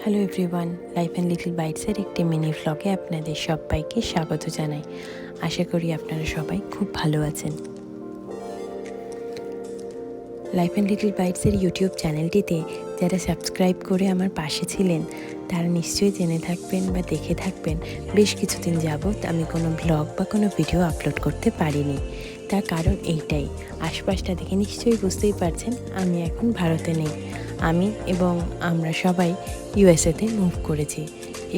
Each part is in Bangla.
Hello everyone, life and little বাইটসের একটি মিনি ভ্লগে আপনাদের সবাইকে স্বাগত জানাই। আশা করি আপনারা সবাই খুব ভালো আছেন। লাইফ অ্যান্ড লিটল বাইটসের ইউটিউব চ্যানেলটিতে যারা সাবস্ক্রাইব করে আমার পাশে ছিলেন তারা নিশ্চয়ই জেনে থাকবেন বা দেখে থাকবেন বেশ কিছুদিন যাবৎ আমি কোনো ব্লগ বা কোনো ভিডিও আপলোড করতে পারিনি। তার কারণ এইটাই, আশপাশটা দেখে নিশ্চয়ই বুঝতেই পারছেন আমি এখন ভারতে নেই। আমি এবং আমরা সবাই ইউএসএতে মুভ করেছি।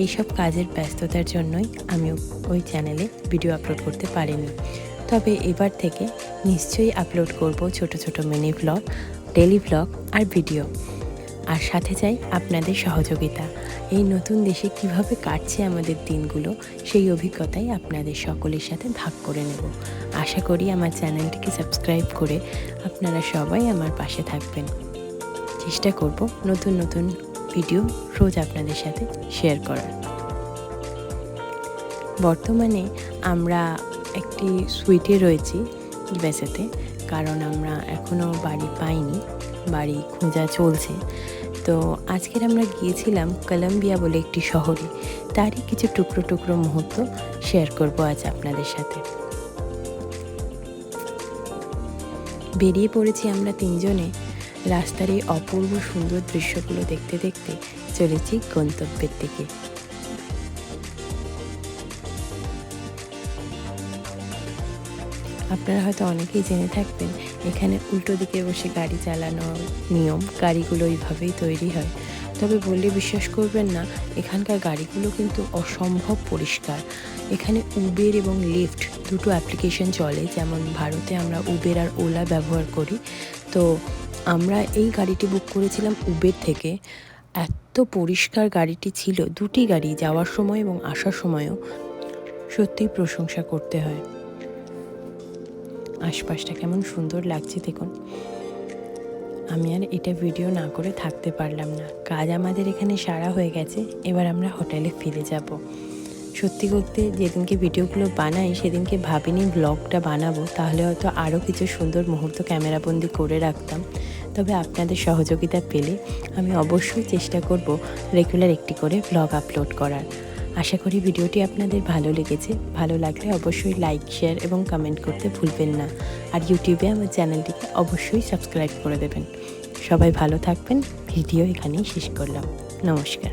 এইসব কাজের ব্যস্ততার জন্যই আমি ওই চ্যানেলে ভিডিও আপলোড করতে পারিনি। তবে এবার থেকে নিশ্চয়ই আপলোড করব ছোট ছোট মিনি ভ্লগ, ডেলি ভ্লগ আর ভিডিও। আর সাথে চাই আপনাদের সহযোগিতা। এই নতুন দেশে কিভাবে কাটছে আমাদের দিনগুলো সেই অভিজ্ঞতাই আপনাদের সকলের সাথে ভাগ করে নেব। আশা করি আমার চ্যানেলটিকে সাবস্ক্রাইব করে আপনারা সবাই আমার পাশে থাকবেন। চেষ্টা করব নতুন নতুন ভিডিও রোজ আপনাদের সাথে শেয়ার করার। বর্তমানে আমরা একটি সুইটে রয়েছি ইউএসএতে, কারণ আমরা এখনও বাড়ি পাইনি, বাড়ি খোঁজা চলছে। তো আজকের আমরা গিয়েছিলাম কলম্বিয়া বলে একটি শহরে, তারই কিছু টুকরো টুকরো মুহূর্ত শেয়ার করব আজ আপনাদের সাথে। বেরিয়ে পড়েছি আমরা তিনজনে। রাস্তার এই অপূর্ব সুন্দর দৃশ্যগুলো দেখতে দেখতে চলেছি গন্তব্যের দিকে। আপনারা হয়তো অনেকেই জেনে থাকবেন এখানে উল্টো দিকে বসে গাড়ি চালানোর নিয়ম, গাড়িগুলো এইভাবেই তৈরি হয়। তবে বললে বিশ্বাস করবেন না, এখানকার গাড়িগুলো কিন্তু অসম্ভব পরিষ্কার। এখানে উবের এবং লিফট দুটো অ্যাপ্লিকেশন চলে, যেমন ভারতে আমরা উবের আর ওলা ব্যবহার করি। তো আমরা এই গাড়িটি বুক করেছিলাম উবের থেকে। এত পরিষ্কার গাড়িটি ছিল, দুটি গাড়ি যাওয়ার সময় এবং আসার সময়ও সত্যিই প্রশংসা করতে হয়। আশপাশটা কেমন সুন্দর লাগছে দেখুন। আমি আর এটা ভিডিও না করে থাকতে পারলাম না। কাজ আমাদের এখানে সারা হয়ে গেছে, এবার আমরা হোটেলে ফিরে যাব। সত্যি করতে যেদিনকে ভিডিওগুলো বানাই সেদিনকে ভাবিনি ব্লগটা বানাবো, তাহলে হয়তো আরও কিছু সুন্দর মুহূর্ত ক্যামেরাবন্দি করে রাখতাম। তবে আপনাদের সহযোগিতা পেলে আমি অবশ্যই চেষ্টা করব রেগুলার একটি করে ব্লগ আপলোড করার। আশা করি ভিডিওটি আপনাদের ভালো লেগেছে। ভালো লাগলে অবশ্যই লাইক, শেয়ার এবং কমেন্ট করতে ভুলবেন না। আর ইউটিউবে আমার চ্যানেলটিকে অবশ্যই সাবস্ক্রাইব করে দেবেন। সবাই ভালো থাকবেন। ভিডিও এখানেই শেষ করলাম। নমস্কার।